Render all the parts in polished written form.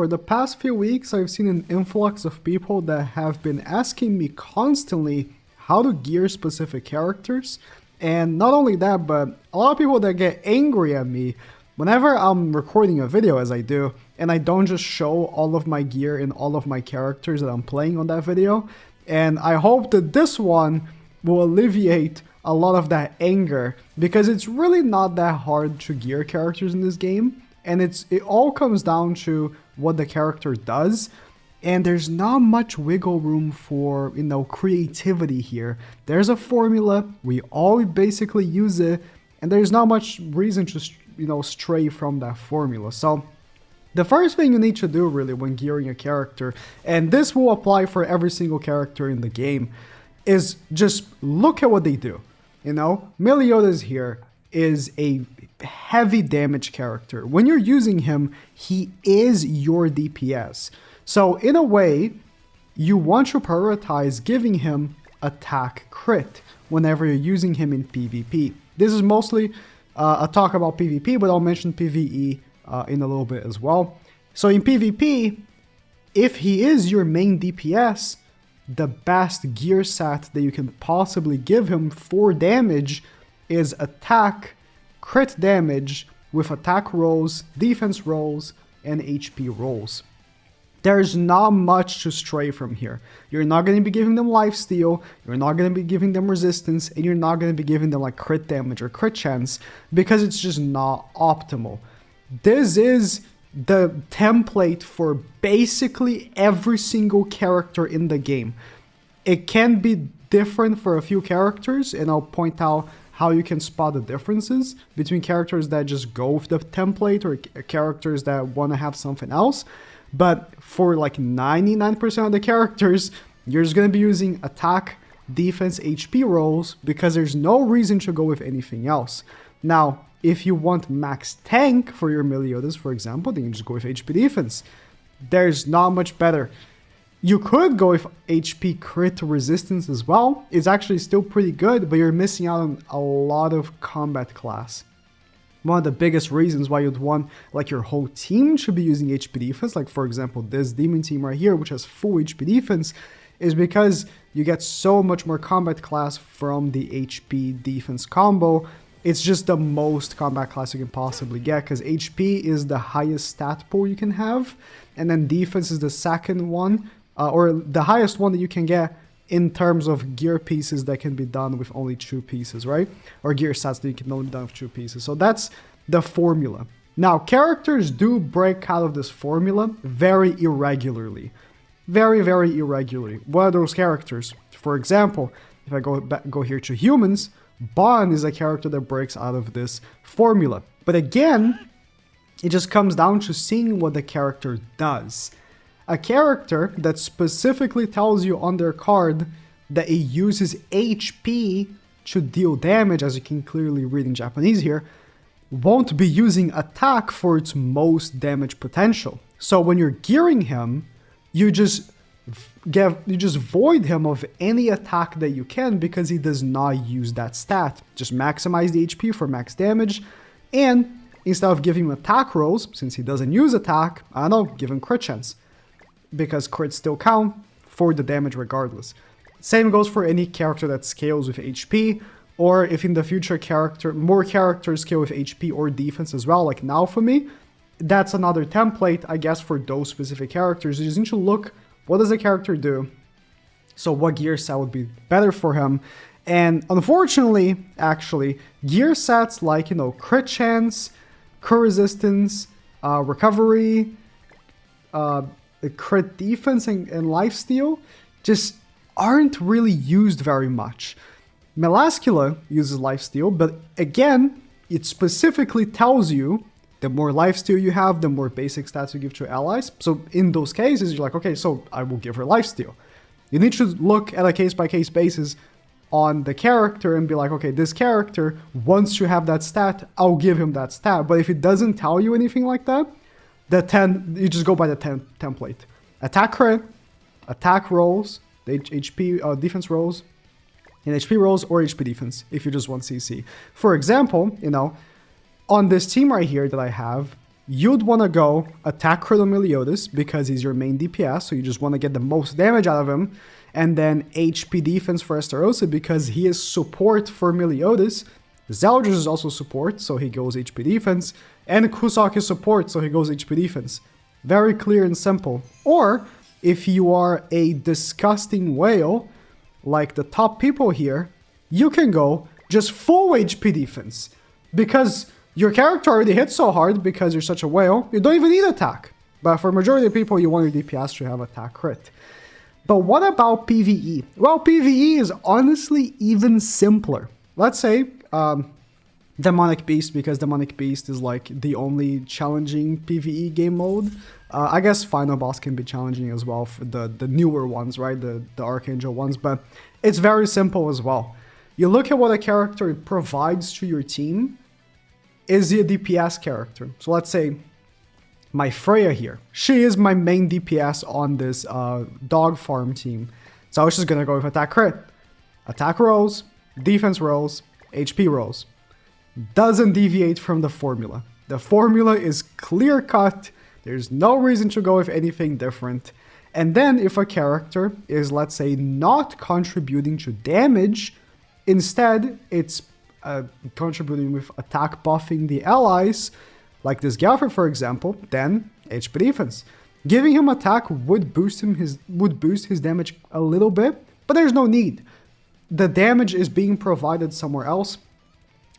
for the past few weeks, I've seen an influx of people that have been asking me constantly how to gear specific characters. And not only that, but a lot of people that get angry at me whenever I'm recording a video, as I do, and I don't just show all of my gear and all of my characters that I'm playing on that video. And I hope that this one will alleviate a lot of that anger, because it's really not that hard to gear characters in this game. And it all comes down to what the character does. And there's not much wiggle room for, creativity here. There's a formula, we all basically use it, and there's not much reason to, stray from that formula. So the first thing you need to do really when gearing a character, and this will apply for every single character in the game, is just look at what they do. Meliodas here is a heavy damage character. When you're using him, he is your DPS. So in a way, you want to prioritize giving him attack crit whenever you're using him in PvP. This is mostly a talk about PvP, but I'll mention PvE in a little bit as well. So in PvP, if he is your main DPS, the best gear set that you can possibly give him for damage is attack, crit damage with attack rolls, defense rolls, and HP rolls. There's not much to stray from here. You're not going to be giving them lifesteal, you're not going to be giving them resistance, and you're not going to be giving them like crit damage or crit chance, because it's just not optimal. This is the template for basically every single character in the game. It can be different for a few characters, and I'll point out how you can spot the differences between characters that just go with the template or characters that want to have something else. But for like 99% of the characters, you're just going to be using attack, defense, HP rolls, because there's no reason to go with anything else. Now, if you want max tank for your Meliodas, for example, then you just go with HP defense. There's not much better. You could go with HP crit resistance as well. It's actually still pretty good, but you're missing out on a lot of combat class. One of the biggest reasons why you'd want like your whole team should be using HP defense, like for example this demon team right here, which has full HP defense, is because you get so much more combat class from the HP defense combo. It's just the most combat class you can possibly get, because HP is the highest stat pool you can have, and then defense is the second one, or the highest one that you can get in terms of gear pieces that can be done with only 2 pieces, right? Or gear sets that you can only done with 2 pieces. So that's the formula. Now, characters do break out of this formula very irregularly. Very, very irregularly. What are those characters? For example, if I go here to humans, Bon is a character that breaks out of this formula. But again, it just comes down to seeing what the character does. A character that specifically tells you on their card that it uses HP to deal damage, as you can clearly read in Japanese here, won't be using attack for its most damage potential. So when you're gearing him, you just void him of any attack that you can, because he does not use that stat. Just maximize the HP for max damage, and instead of giving him attack rolls, since he doesn't use attack, I don't know, give him crit chance, because crits still count for the damage regardless. Same goes for any character that scales with HP, or if in the future more characters scale with HP or defense as well, like now for me, that's another template, I guess, for those specific characters. You just need to look, what does the character do? So what gear set would be better for him? And unfortunately, actually, gear sets like, crit chance, crit resistance, recovery, crit defense, and lifesteal just aren't really used very much. Melascula uses lifesteal, but again, it specifically tells you the more lifesteal you have, the more basic stats you give to allies. So in those cases, you're like, okay, so I will give her lifesteal. You need to look at a case-by-case basis on the character and be like, okay, this character wants to have that stat, I'll give him that stat. But if it doesn't tell you anything like that, you just go by the template. Attack crit, attack rolls, the HP defense rolls, and HP rolls or HP defense if you just want CC. For example, on this team right here that I have, you'd want to go attack crit on Meliodas because he's your main DPS, so you just want to get the most damage out of him. And then HP defense for Estarossa because he is support for Meliodas. Zeldris is also support, so he goes HP defense. And Kusok is support, so he goes HP defense. Very clear and simple. Or, if you are a disgusting whale, like the top people here, you can go just full HP defense. Because your character already hits so hard because you're such a whale, you don't even need attack. But for majority of people, you want your DPS to have attack crit. But what about PvE? Well, PvE is honestly even simpler. Let's say Demonic Beast, because Demonic Beast is like the only challenging PvE game mode. I guess Final Boss can be challenging as well for the newer ones, right? The Archangel ones, but it's very simple as well. You look at what a character provides to your team. Is he a DPS character? So let's say my Freya here. She is my main DPS on this dog farm team. So I was just gonna go with attack crit. Attack rolls, defense rolls, HP rolls. Doesn't deviate from the formula. The formula is clear cut. There's no reason to go with anything different. And then if a character is, let's say, not contributing to damage, instead it's contributing with attack buffing the allies, like this Galfred, for example, then HP defense. Giving him attack would boost his damage a little bit, but there's no need. The damage is being provided somewhere else.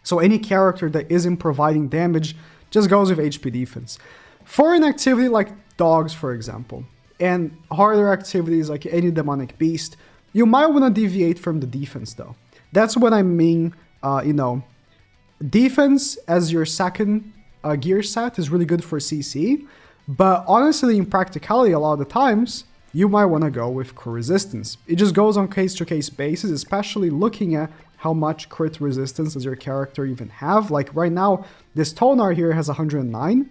So any character that isn't providing damage just goes with HP defense. For an activity like dogs, for example, and harder activities like any demonic beast, you might want to deviate from the defense though. That's what I mean, defense as your second gear set is really good for CC, but honestly in practicality a lot of the times, you might want to go with crit resistance. It just goes on case-to-case basis, especially looking at how much crit resistance does your character even have. Like right now, this Tonar here has 109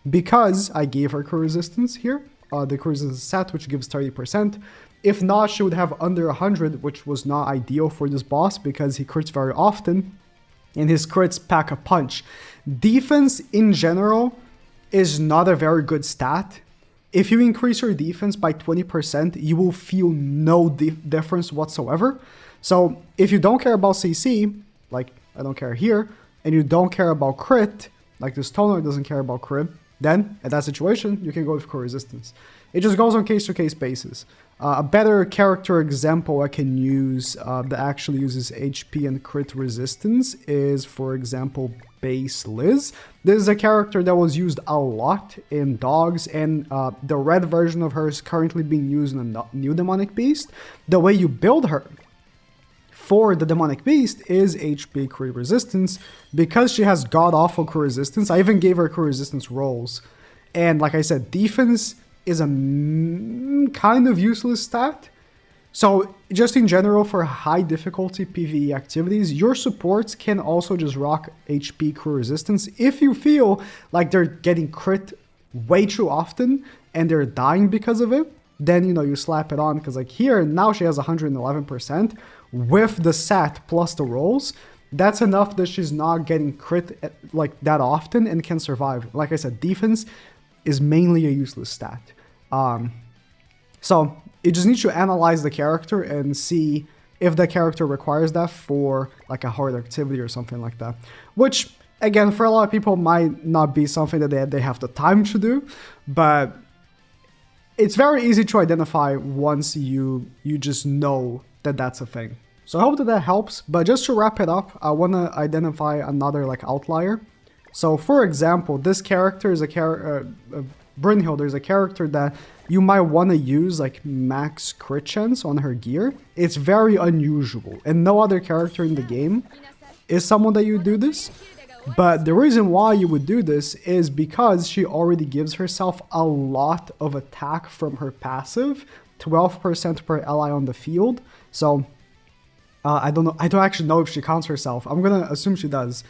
because I gave her crit resistance here, the crit resistance set, which gives 30%. If not, she would have under 100, which was not ideal for this boss because he crits very often and his crits pack a punch. Defense in general is not a very good stat. If you increase your defense by 20%, you will feel no difference whatsoever. So if you don't care about CC, like I don't care here, and you don't care about crit, like this Tonar doesn't care about crit, then at that situation, you can go with crit resistance. It just goes on case-to-case basis. A better character example I can use that actually uses HP and crit resistance is, for example, Base Liz. This is a character that was used a lot in dogs, and the red version of her is currently being used in a new Demonic Beast. The way you build her for the Demonic Beast is HP crit resistance, because she has god-awful crit resistance. I even gave her crit resistance rolls. And like I said, defense is a kind of useless stat. So just in general, for high difficulty PvE activities, your supports can also just rock HP crit resistance. If you feel like they're getting crit way too often and they're dying because of it, then, you know, you slap it on, because like here, now she has 111% with the set plus the rolls. That's enough that she's not getting crit like that often and can survive. Like I said, defense is mainly a useless stat. So you just need to analyze the character and see if the character requires that for like a hard activity or something like that. Which, again, for a lot of people might not be something that they have the time to do, but it's very easy to identify once you just know that that's a thing. So I hope that helps, but just to wrap it up, I want to identify another like outlier. So for example, this character is Brynhilde is a character that you might want to use like max crit chance on her gear. It's very unusual, and no other character in the game is someone that you do this. But the reason why you would do this is because she already gives herself a lot of attack from her passive, 12% per ally on the field. So I don't know, I don't actually know if she counts herself. I'm gonna assume she does.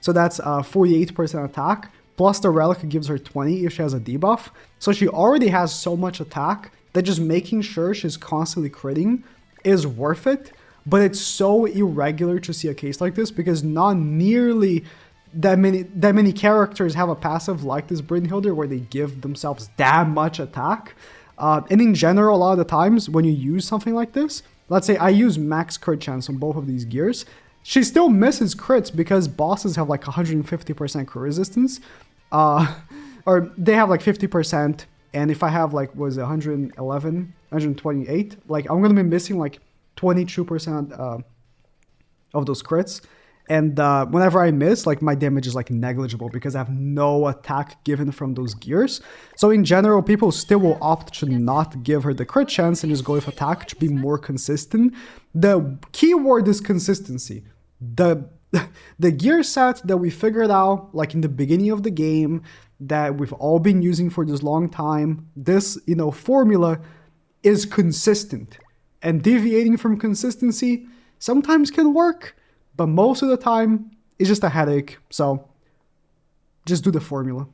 So that's 48% attack, plus the relic gives her 20 if she has a debuff. So she already has so much attack that just making sure she's constantly critting is worth it. But it's so irregular to see a case like this, because not nearly that many characters have a passive like this Brynhilder where they give themselves that much attack. And in general, a lot of the times when you use something like this, let's say I use max crit chance on both of these gears, she still misses crits because bosses have like 150% crit resistance. Or they have like 50%. And if I have like, was it 111, 128, like I'm going to be missing like 22% of those crits. And whenever I miss, like my damage is like negligible because I have no attack given from those gears. So in general, people still will opt to not give her the crit chance and just go with attack to be more consistent. The key word is consistency. The gear set that we figured out like in the beginning of the game that we've all been using for this long time, this, formula is consistent. And deviating from consistency sometimes can work. But most of the time, it's just a headache. So just do the formula.